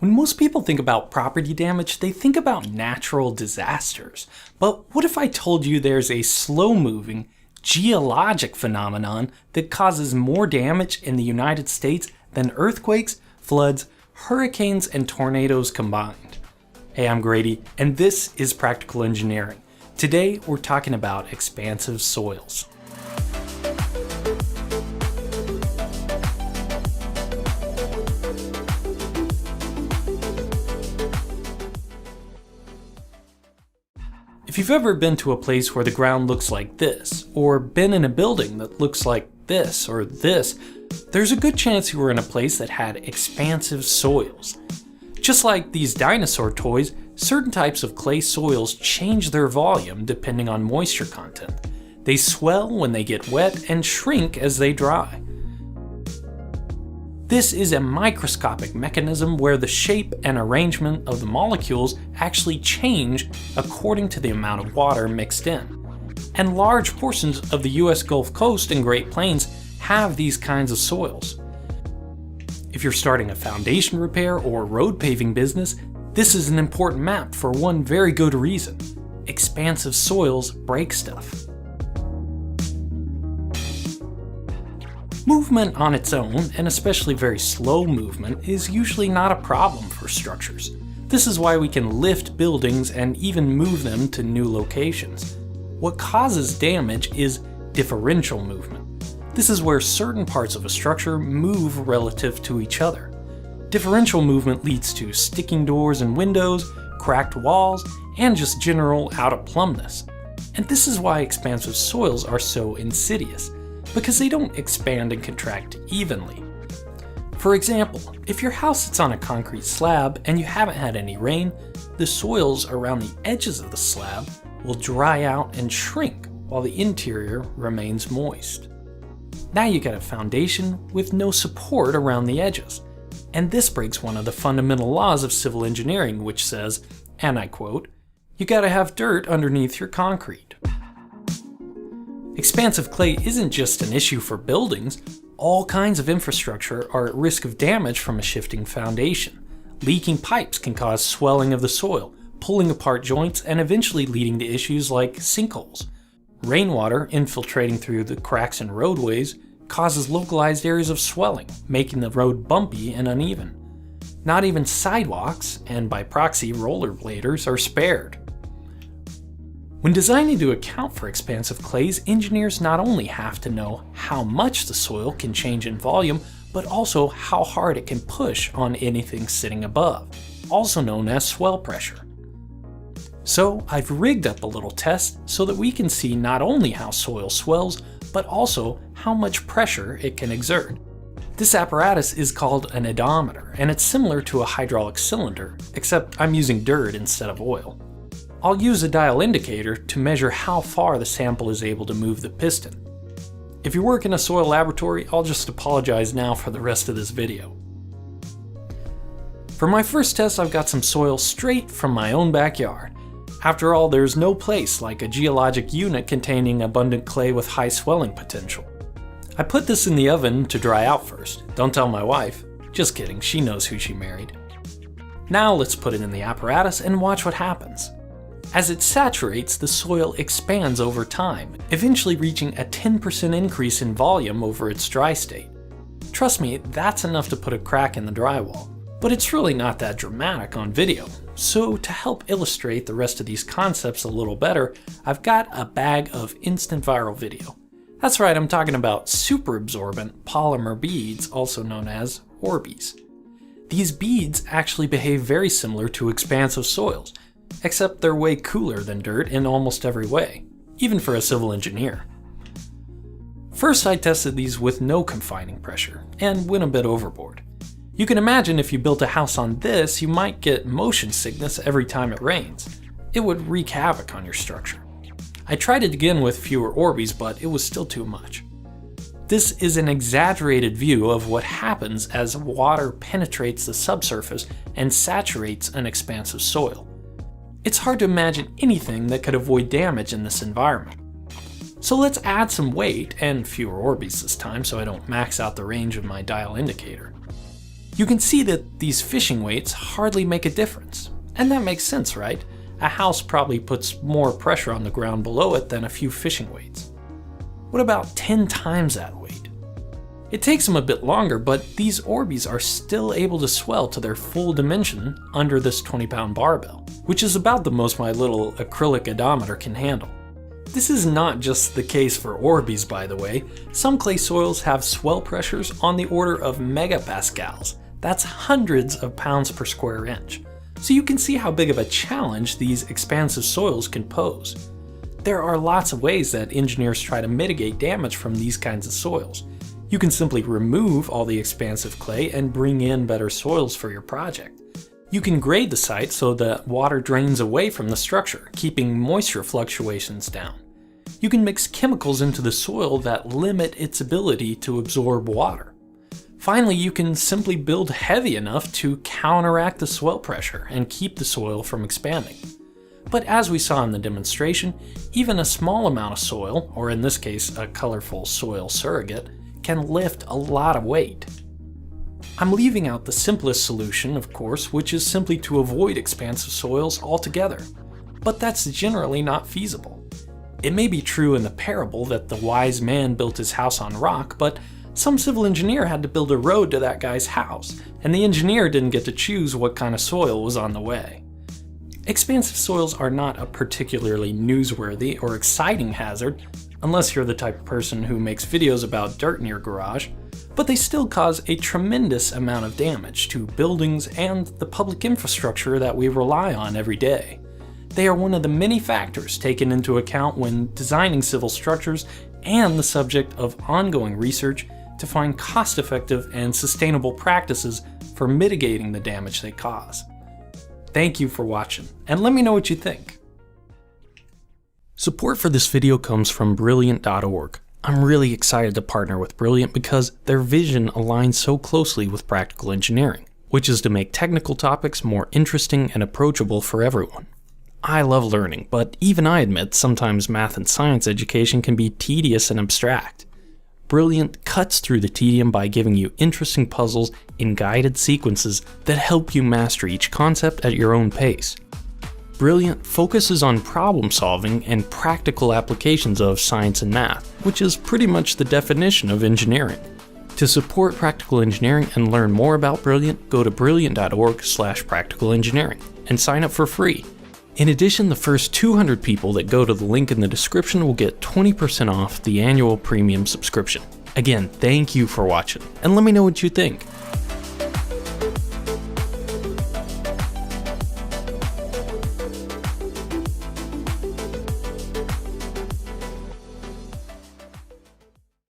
When most people think about property damage, they think about natural disasters. But what if I told you there's a slow-moving, geologic phenomenon that causes more damage in the United States than earthquakes, floods, hurricanes, and tornadoes combined? Hey, I'm Grady, and this is Practical Engineering. Today, we're talking about expansive soils. If you've ever been to a place where the ground looks like this, or been in a building that looks like this or this, there's a good chance you were in a place that had expansive soils. Just like these dinosaur toys, certain types of clay soils change their volume depending on moisture content. They swell when they get wet and shrink as they dry. This is a microscopic mechanism where the shape and arrangement of the molecules actually change according to the amount of water mixed in. And large portions of the US Gulf Coast and Great Plains have these kinds of soils. If you're starting a foundation repair or road paving business, this is an important map for one very good reason. Expansive soils break stuff. Movement on its own, and especially very slow movement, is usually not a problem for structures. This is why we can lift buildings and even move them to new locations. What causes damage is differential movement. This is where certain parts of a structure move relative to each other. Differential movement leads to sticking doors and windows, cracked walls, and just general out-of-plumbness. And this is why expansive soils are so insidious, because they don't expand and contract evenly. For example, if your house sits on a concrete slab and you haven't had any rain, the soils around the edges of the slab will dry out and shrink while the interior remains moist. Now you get a foundation with no support around the edges. And this breaks one of the fundamental laws of civil engineering, which says, and I quote, "You gotta have dirt underneath your concrete." Expansive clay isn't just an issue for buildings. All kinds of infrastructure are at risk of damage from a shifting foundation. Leaking pipes can cause swelling of the soil, pulling apart joints, and eventually leading to issues like sinkholes. Rainwater infiltrating through the cracks in roadways causes localized areas of swelling, making the road bumpy and uneven. Not even sidewalks, and by proxy rollerbladers, are spared. When designing to account for expansive clays, engineers not only have to know how much the soil can change in volume, but also how hard it can push on anything sitting above, also known as swell pressure. So I've rigged up a little test so that we can see not only how soil swells, but also how much pressure it can exert. This apparatus is called an odometer, and it's similar to a hydraulic cylinder, except I'm using dirt instead of oil. I'll use a dial indicator to measure how far the sample is able to move the piston. If you work in a soil laboratory, I'll just apologize now for the rest of this video. For my first test, I've got some soil straight from my own backyard. After all, there's no place like a geologic unit containing abundant clay with high swelling potential. I put this in the oven to dry out first. Don't tell my wife. Just kidding, she knows who she married. Now let's put it in the apparatus and watch what happens. As it saturates, the soil expands over time, eventually reaching a 10% increase in volume over its dry state. Trust me, that's enough to put a crack in the drywall. But it's really not that dramatic on video. So to help illustrate the rest of these concepts a little better, I've got a bag of instant viral video. That's right, I'm talking about super absorbent polymer beads, also known as Orbeez. These beads actually behave very similar to expansive soils, except they're way cooler than dirt in almost every way, even for a civil engineer. First, I tested these with no confining pressure, and went a bit overboard. You can imagine if you built a house on this, you might get motion sickness every time it rains. It would wreak havoc on your structure. I tried it again with fewer Orbeez, but it was still too much. This is an exaggerated view of what happens as water penetrates the subsurface and saturates an expansive soil. It's hard to imagine anything that could avoid damage in this environment. So let's add some weight, and fewer Orbeez this time so I don't max out the range of my dial indicator. You can see that these fishing weights hardly make a difference. And that makes sense, right? A house probably puts more pressure on the ground below it than a few fishing weights. What about 10 times that weight? It takes them a bit longer, but these Orbeez are still able to swell to their full dimension under this 20-pound barbell, which is about the most my little acrylic odometer can handle. This is not just the case for Orbeez, by the way. Some clay soils have swell pressures on the order of megapascals. That's hundreds of pounds per square inch. So you can see how big of a challenge these expansive soils can pose. There are lots of ways that engineers try to mitigate damage from these kinds of soils. You can simply remove all the expansive clay and bring in better soils for your project. You can grade the site so that water drains away from the structure, keeping moisture fluctuations down. You can mix chemicals into the soil that limit its ability to absorb water. Finally, you can simply build heavy enough to counteract the swell pressure and keep the soil from expanding. But as we saw in the demonstration, even a small amount of soil, or in this case a colorful soil surrogate, can lift a lot of weight. I'm leaving out the simplest solution, of course, which is simply to avoid expansive soils altogether. But that's generally not feasible. It may be true in the parable that the wise man built his house on rock, but some civil engineer had to build a road to that guy's house, and the engineer didn't get to choose what kind of soil was on the way. Expansive soils are not a particularly newsworthy or exciting hazard, unless you're the type of person who makes videos about dirt in your garage, but they still cause a tremendous amount of damage to buildings and the public infrastructure that we rely on every day. They are one of the many factors taken into account when designing civil structures and the subject of ongoing research to find cost-effective and sustainable practices for mitigating the damage they cause. Thank you for watching, and let me know what you think. Support for this video comes from Brilliant.org. I'm really excited to partner with Brilliant because their vision aligns so closely with practical engineering, which is to make technical topics more interesting and approachable for everyone. I love learning, but even I admit sometimes math and science education can be tedious and abstract. Brilliant cuts through the tedium by giving you interesting puzzles in guided sequences that help you master each concept at your own pace. Brilliant focuses on problem solving and practical applications of science and math, which is pretty much the definition of engineering. To support practical engineering and learn more about Brilliant, go to brilliant.org/practicalengineering and sign up for free. In addition, the first 200 people that go to the link in the description will get 20% off the annual premium subscription. Again, thank you for watching, and let me know what you think.